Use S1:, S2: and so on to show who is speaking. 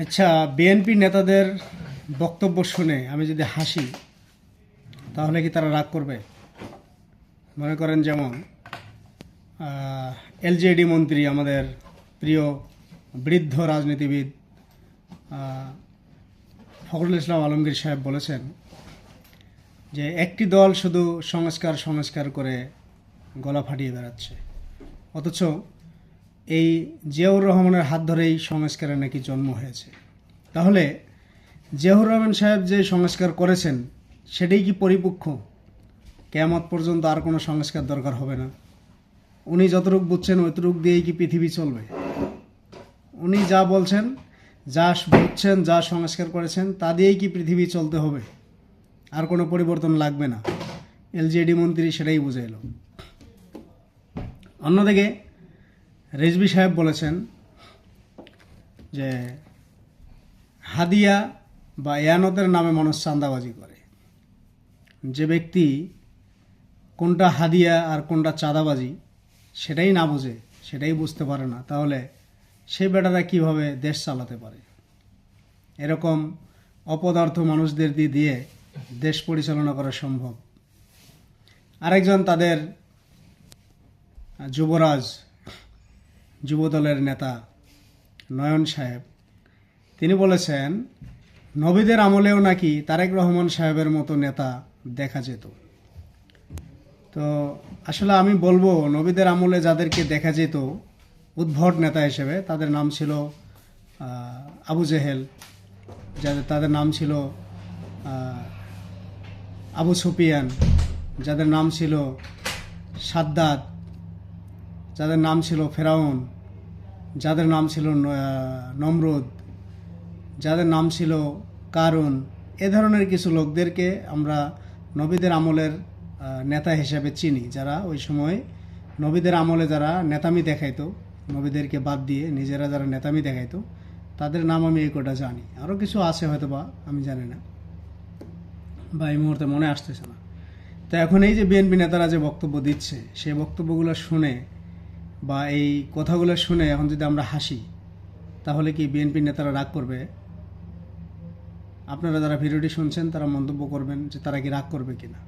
S1: আচ্ছা, বিএনপি নেতাদের বক্তব্য শুনে আমি যদি হাসি তাহলে কি তারা রাগ করবে? মনে করেন যেমন এলজেডি মন্ত্রী, আমাদের প্রিয় বৃদ্ধ রাজনীতিবিদ ফখরুল ইসলাম আলমগীর সাহেব বলেছেন যে একটি দল শুধু সংস্কার সংস্কার করে গলা ফাটিয়ে বেড়াচ্ছে, অথচ এই জিয়াউর রহমানের হাত ধরেই সংস্কারের নাকি জন্ম হয়েছে। তাহলে জিয়াউর রহমান সাহেব যে সংস্কার করেছেন সেটাই কি পরিপক্ষ? কিয়ামত পর্যন্ত আর কোনো সংস্কার দরকার হবে না? উনি যতটুকু বুঝছেন ওইটুকু দিয়েই কি পৃথিবী চলবে? উনি যা বলছেন, যা বুঝছেন, যা সংস্কার করেছেন তা দিয়েই কি পৃথিবী চলতে হবে? আর কোনো পরিবর্তন লাগবে না? এলজেডি মন্ত্রী সেটাই বুঝাইল। অন্যদিকে রেজভী সাহেব বলেছেন যে হাদিয়া বা এয়ানতের নামে মানুষ চাঁদাবাজি করে। যে ব্যক্তি কোনটা হাদিয়া আর কোনটা চাঁদাবাজি সেটাই না বুঝে, সেটাই বুঝতে পারে না, তাহলে সেই বেটারা কিভাবে দেশ চালাতে পারে? এরকম অপদার্থ মানুষদের দিয়ে দেশ পরিচালনা করা সম্ভব? আরেকজন তাদের যুবরাজ, যুবদলের নেতা নয়ন সাহেব, তিনি বলেছেন নবীদের আমলেও নাকি তারেক রহমান সাহেবের মতো নেতা দেখা যেত। তো আসলে আমি বলবো, নবীদের আমলে যাদেরকে দেখা যেত উদ্ভট নেতা হিসেবে, তাদের নাম ছিল আবু জেহেল, তাদের নাম ছিল আবু সুফিয়ান, যাদের নাম ছিল সাদ্দাত, যাদের নাম ছিল ফেরাউন, যাদের নাম ছিল নমরুদ, যাদের নাম ছিল কারুন। এ ধরনের কিছু লোকদেরকে আমরা নবীদের আমলের নেতা হিসেবে চিনি, যারা ওই সময় নবীদের আমলে যারা নেতামি দেখাইতো, নবীদেরকে বাদ দিয়ে নিজেরা যারা নেতামি দেখাইতো, তাদের নাম আমি এই কটা জানি। আরও কিছু আছে হয়তো বা আমি জানি না, বা এই মুহূর্তে মনে আসতেছে না। তো এখন এই যে বিএনপি নেতারা যে বক্তব্য দিচ্ছে, সেই বক্তব্যগুলো শুনে বা এই কথাগুলো শুনে এখন যদি আমরা হাসি, তাহলে কি বিএনপি নেতারা রাগ করবে? আপনারা যারা ভিডিওটি শুনছেন তারা মন্তব্য করবেন যে তারা কি রাগ করবে কিনা।